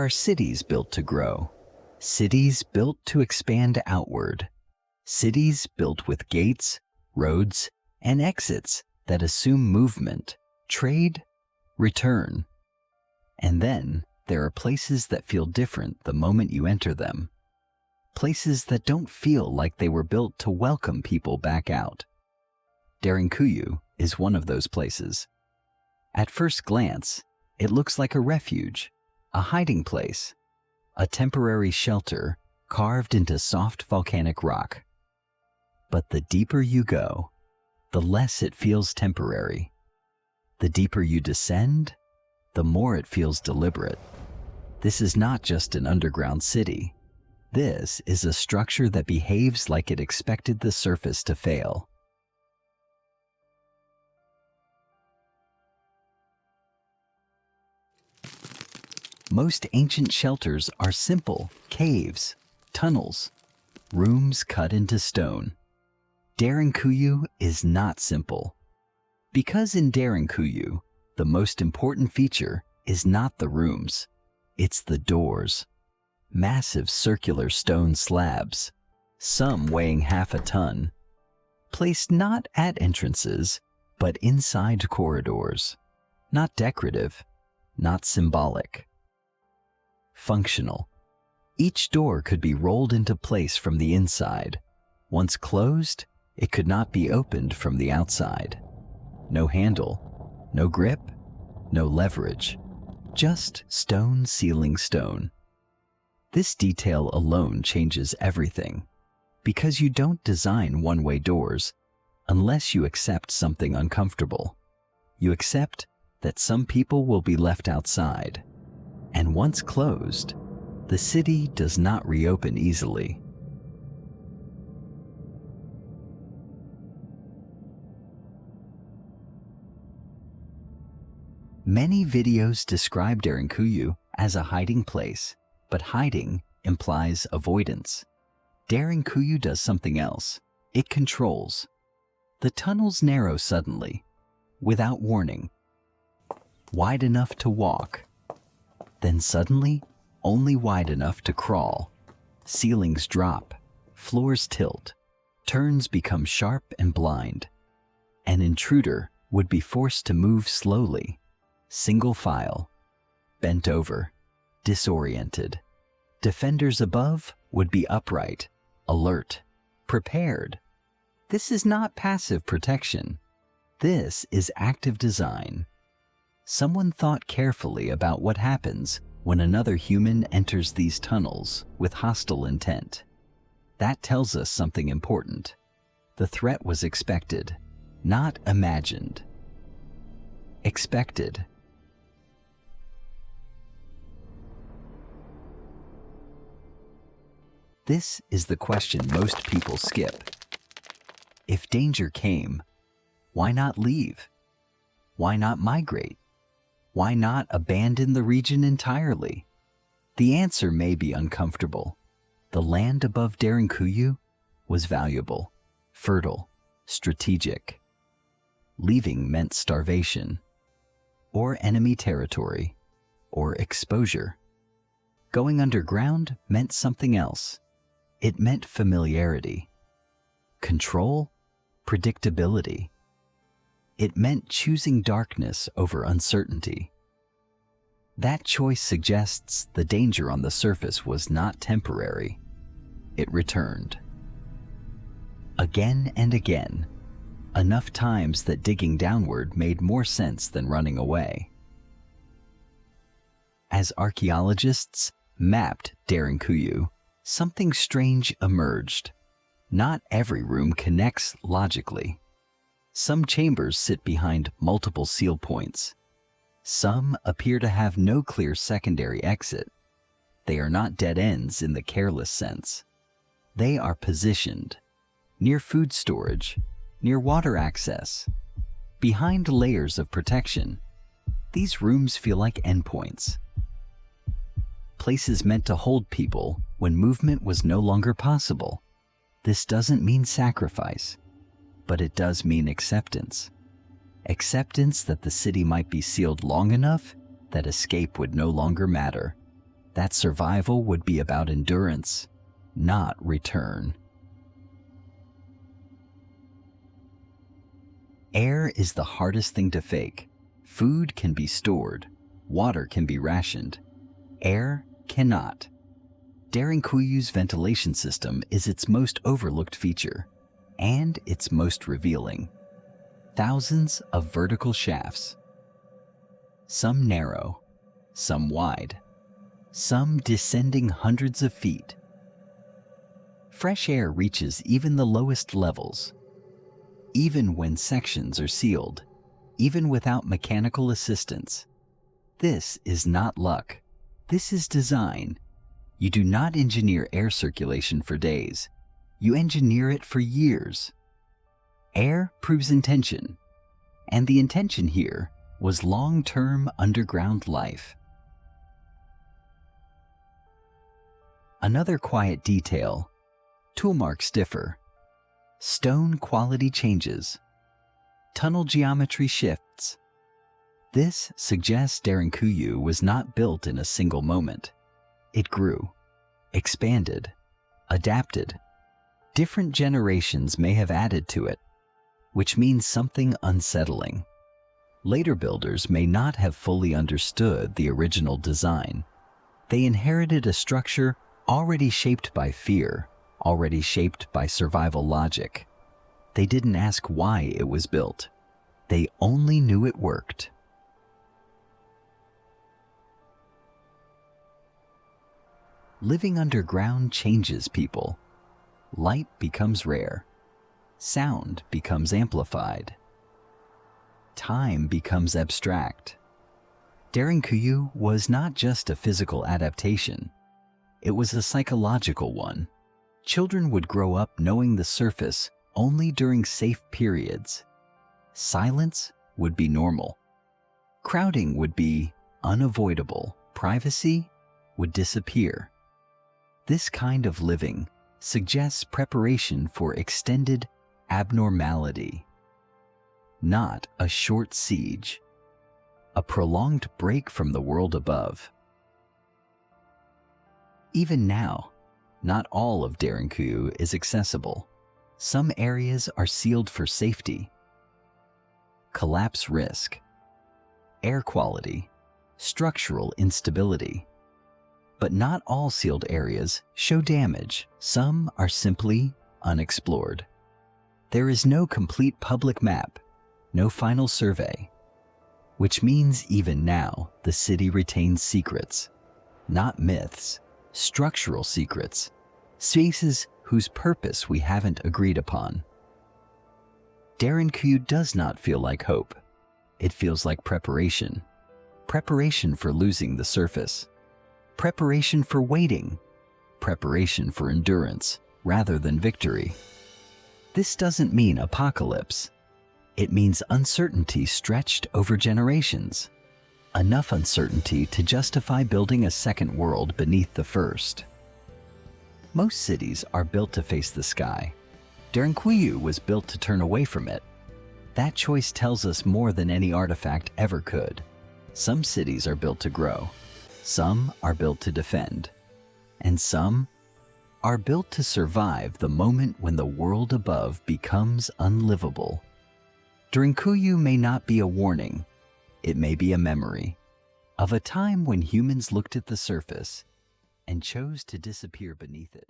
are cities built to grow, cities built to expand outward, cities built with gates, roads, and exits that assume movement, trade, return. And then there are places that feel different the moment you enter them. Places that don't feel like they were built to welcome people back out. Derinkuyu is one of those places. At first glance, it looks like a refuge, a hiding place, a temporary shelter carved into soft volcanic rock. But the deeper you go, the less it feels temporary. The deeper you descend, the more it feels deliberate. This is not just an underground city. This is a structure that behaves like it expected the surface to fail. Most ancient shelters are simple caves, tunnels, rooms cut into stone. Derinkuyu is not simple. Because in Derinkuyu, the most important feature is not the rooms, it's the doors. Massive circular stone slabs, some weighing half a ton, placed not at entrances, but inside corridors. Not decorative, not symbolic. Functional. Each door could be rolled into place from the inside. Once closed, it could not be opened from the outside. No handle, no grip, no leverage. Just stone sealing stone. This detail alone changes everything, because you don't design one-way doors unless you accept something uncomfortable. You accept that some people will be left outside, and once closed, the city does not reopen easily. Many videos describe Derinkuyu as a hiding place, but hiding implies avoidance. Derinkuyu does something else. It controls. The tunnels narrow suddenly, without warning, wide enough to walk, then suddenly only wide enough to crawl. Ceilings drop, floors tilt, turns become sharp and blind. An intruder would be forced to move slowly, single file, bent over, disoriented. Defenders above would be upright, alert, prepared. This is not passive protection. This is active design. Someone thought carefully about what happens when another human enters these tunnels with hostile intent. That tells us something important. The threat was expected, not imagined. Expected. This is the question most people skip. If danger came, why not leave? Why not migrate? Why not abandon the region entirely? The answer may be uncomfortable. The land above Derinkuyu was valuable, fertile, strategic. Leaving meant starvation, or enemy territory, or exposure. Going underground meant something else. It meant familiarity, control, predictability. It meant choosing darkness over uncertainty. That choice suggests the danger on the surface was not temporary. It returned. Again and again, enough times that digging downward made more sense than running away. As archaeologists mapped Derinkuyu, something strange emerged. Not every room connects logically. Some chambers sit behind multiple seal points. Some appear to have no clear secondary exit. They are not dead ends in the careless sense. They are positioned near food storage, near water access, behind layers of protection. These rooms feel like endpoints. Places meant to hold people when movement was no longer possible. This doesn't mean sacrifice, but it does mean acceptance. Acceptance that the city might be sealed long enough that escape would no longer matter. that survival would be about endurance, not return. Air is the hardest thing to fake. Food can be stored, water can be rationed. Air cannot. Derinkuyu's ventilation system is its most overlooked feature, and its most revealing. Thousands of vertical shafts, some narrow, some wide, some descending hundreds of feet. Fresh air reaches even the lowest levels, even when sections are sealed, even without mechanical assistance. This is not luck. This is design. You do not engineer air circulation for days. You engineer it for years. Air proves intention, and the intention here was long-term underground life. Another quiet detail: tool marks differ. Stone quality changes. Tunnel geometry shifts. This suggests Derinkuyu was not built in a single moment. It grew, expanded, adapted. Different generations may have added to it, which means something unsettling. Later builders may not have fully understood the original design. They inherited a structure already shaped by fear, already shaped by survival logic. They didn't ask why it was built. They only knew it worked. Living underground changes people. Light becomes rare. Sound becomes amplified. Time becomes abstract. Derinkuyu was not just a physical adaptation. It was a psychological one. Children would grow up knowing the surface only during safe periods. Silence would be normal. Crowding would be unavoidable. Privacy would disappear. This kind of living suggests preparation for extended abnormality, not a short siege, a prolonged break from the world above. Even now, not all of Derinkuyu is accessible. Some areas are sealed for safety. Collapse risk, air quality, structural instability. But not all sealed areas show damage. Some are simply unexplored. There is no complete public map, no final survey, which means even now the city retains secrets, not myths, structural secrets, spaces whose purpose we haven't agreed upon. Derinkuyu does not feel like hope. It feels like preparation. Preparation for losing the surface. Preparation for waiting. Preparation for endurance rather than victory. This doesn't mean apocalypse. It means uncertainty stretched over generations. Enough uncertainty to justify building a second world beneath the first. Most cities are built to face the sky. Derinkuyu was built to turn away from it. That choice tells us more than any artifact ever could. Some cities are built to grow. Some are built to defend. And some are built to survive the moment when the world above becomes unlivable. Derinkuyu may not be a warning. It may be a memory of a time when humans looked at the surface and chose to disappear beneath it.